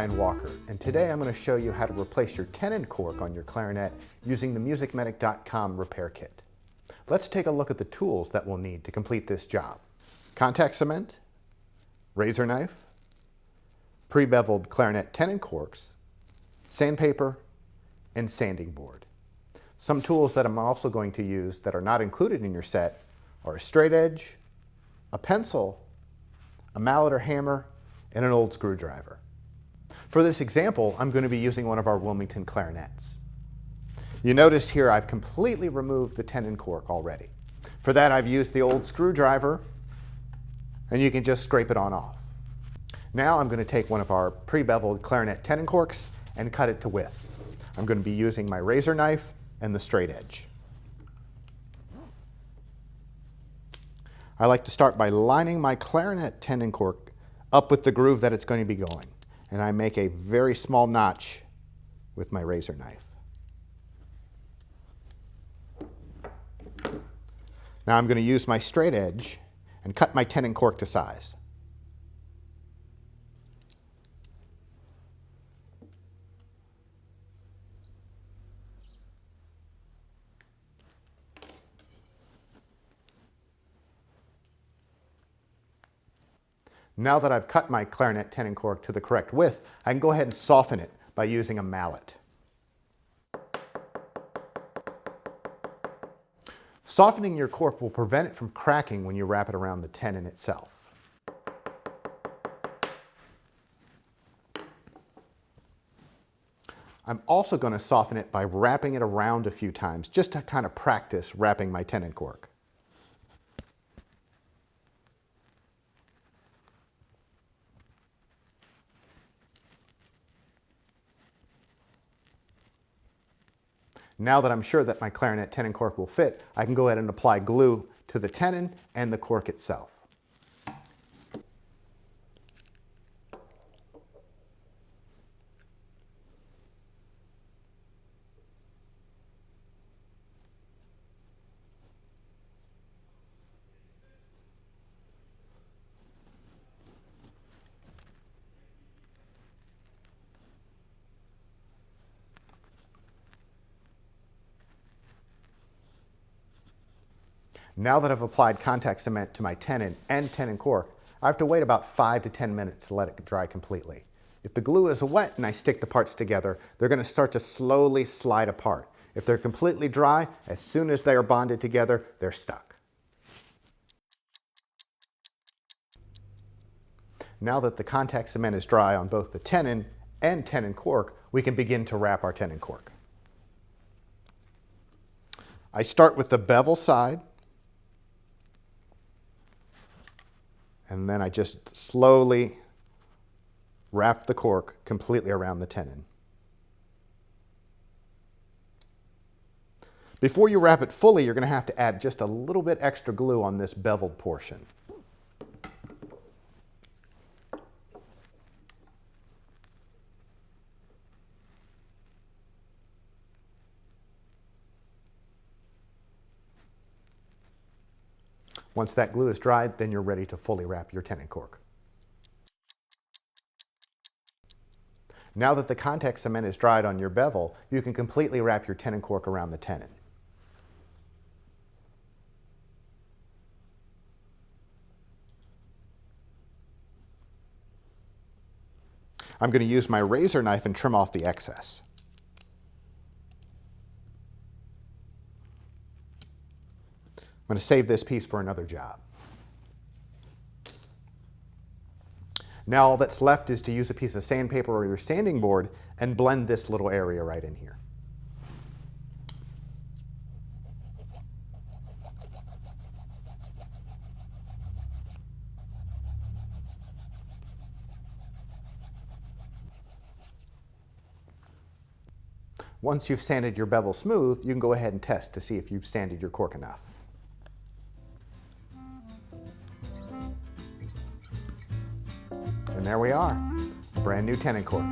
Brian Walker, and today I'm going to show you how to replace your Tenon Cork on your clarinet using the MusicMedic.com repair kit. Let's take a look at the tools that we'll need to complete this job. Contact cement, razor knife, pre-beveled clarinet tenon corks, sandpaper, and sanding board. Some tools that I'm also going to use that are not included in your set are a straight edge, a pencil, a mallet or hammer, and an old screwdriver. For this example, I'm going to be using one of our Wilmington clarinets. You notice here I've completely removed the tenon cork already. For that I've used the old screwdriver, and you can just scrape it on off. Now I'm going to take one of our pre-beveled clarinet tenon corks and cut it to width. I'm going to be using my razor knife and the straight edge. I like to start by lining my clarinet tenon cork up with the groove that it's going to be going. And I make a very small notch with my razor knife. Now I'm going to use my straight edge and cut my tenon cork to size. Now that I've cut my clarinet tenon cork to the correct width, I can go ahead and soften it by using a mallet. Softening your cork will prevent it from cracking when you wrap it around the tenon itself. I'm also going to soften it by wrapping it around a few times, just to kind of practice wrapping my tenon cork. Now that I'm sure that my clarinet tenon cork will fit, I can go ahead and apply glue to the tenon and the cork itself. Now that I've applied contact cement to my tenon and tenon cork, I have to wait about 5 to 10 minutes to let it dry completely. If the glue is wet and I stick the parts together, they're going to start to slowly slide apart. If they're completely dry, as soon as they are bonded together, they're stuck. Now that the contact cement is dry on both the tenon and tenon cork, we can begin to wrap our tenon cork. I start with the bevel side, and then I just slowly wrap the cork completely around the tenon. Before you wrap it fully, you're going to have to add just a little bit extra glue on this beveled portion. Once that glue is dried, then you're ready to fully wrap your tenon cork. Now that the contact cement is dried on your bevel, you can completely wrap your tenon cork around the tenon. I'm going to use my razor knife and trim off the excess. I'm going to save this piece for another job. Now all that's left is to use a piece of sandpaper or your sanding board and blend this little area right in here. Once you've sanded your bevel smooth, you can go ahead and test to see if you've sanded your cork enough. And there we are, a brand new tenon cork.